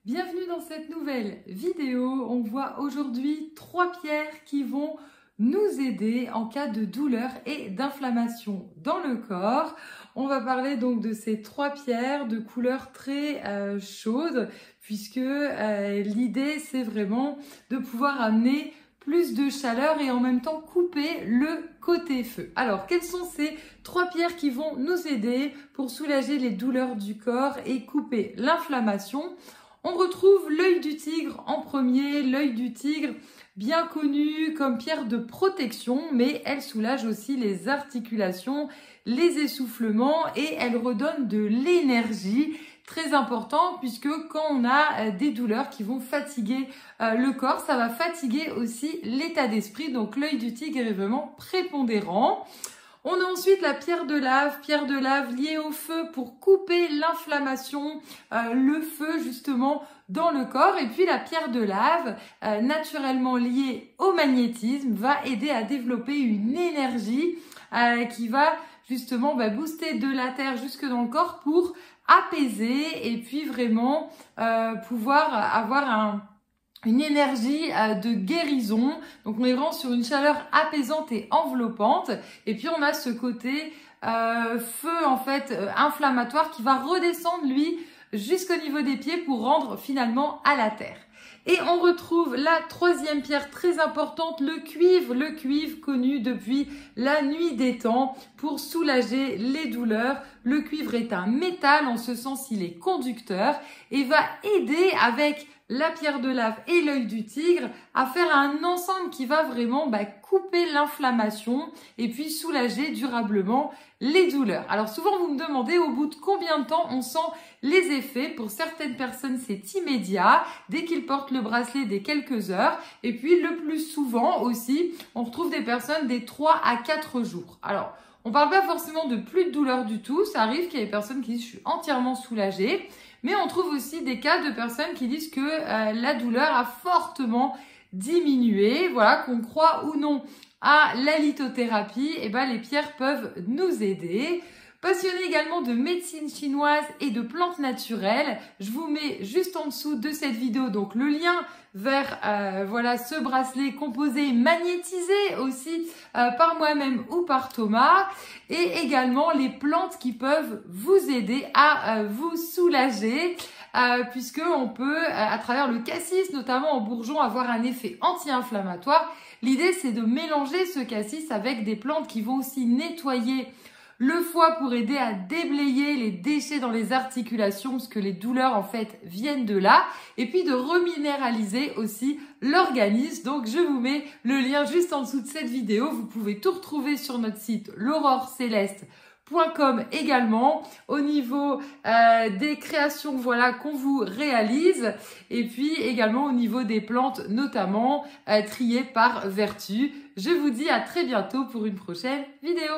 Bienvenue dans cette nouvelle vidéo. On voit aujourd'hui 3 pierres qui vont nous aider en cas de douleur et d'inflammation dans le corps. On va parler donc de ces 3 pierres de couleur très chaude puisque l'idée c'est vraiment de pouvoir amener plus de chaleur et en même temps couper le côté feu. Alors, quelles sont ces 3 pierres qui vont nous aider pour soulager les douleurs du corps et couper l'inflammation? On retrouve l'œil du tigre en premier, l'œil du tigre bien connu comme pierre de protection, mais elle soulage aussi les articulations, les essoufflements et elle redonne de l'énergie. Très important puisque quand on a des douleurs qui vont fatiguer le corps, ça va fatiguer aussi l'état d'esprit. Donc l'œil du tigre est vraiment prépondérant. On a ensuite la pierre de lave liée au feu pour couper l'inflammation, le feu justement dans le corps. Et puis la pierre de lave, naturellement liée au magnétisme, va aider à développer une énergie qui va justement booster de la terre jusque dans le corps pour apaiser et puis vraiment pouvoir avoir une énergie de guérison. Donc on est vraiment sur une chaleur apaisante et enveloppante. Et puis on a ce côté feu en fait inflammatoire qui va redescendre lui jusqu'au niveau des pieds pour rendre finalement à la terre. Et on retrouve la 3e pierre très importante, le cuivre connu depuis la nuit des temps pour soulager les douleurs. Le cuivre est un métal, en ce sens il est conducteur et va aider avec la pierre de lave et l'œil du tigre à faire un ensemble qui va vraiment couper l'inflammation et puis soulager durablement les douleurs. Alors souvent vous me demandez au bout de combien de temps on sent les effets. Pour certaines personnes c'est immédiat, dès qu'ils portent le bracelet dès quelques heures. Et puis le plus souvent aussi, on retrouve des personnes des 3 à 4 jours. Alors on parle pas forcément de plus de douleur du tout, ça arrive qu'il y ait des personnes qui disent je suis entièrement soulagée. Mais on trouve aussi des cas de personnes qui disent que la douleur a fortement diminué. Voilà, qu'on croit ou non à la lithothérapie, et les pierres peuvent nous aider. Passionné également de médecine chinoise et de plantes naturelles, je vous mets juste en dessous de cette vidéo donc le lien vers voilà ce bracelet composé magnétisé aussi par moi-même ou par Thomas, et également les plantes qui peuvent vous aider à vous soulager puisque on peut à travers le cassis notamment en bourgeon avoir un effet anti-inflammatoire. L'idée c'est de mélanger ce cassis avec des plantes qui vont aussi nettoyer le foie pour aider à déblayer les déchets dans les articulations parce que les douleurs en fait viennent de là, et puis de reminéraliser aussi l'organisme. Donc je vous mets le lien juste en dessous de cette vidéo. Vous pouvez tout retrouver sur notre site l'aurorecéleste.com également au niveau des créations qu'on vous réalise, et puis également au niveau des plantes notamment triées par vertu. Je vous dis à très bientôt pour une prochaine vidéo.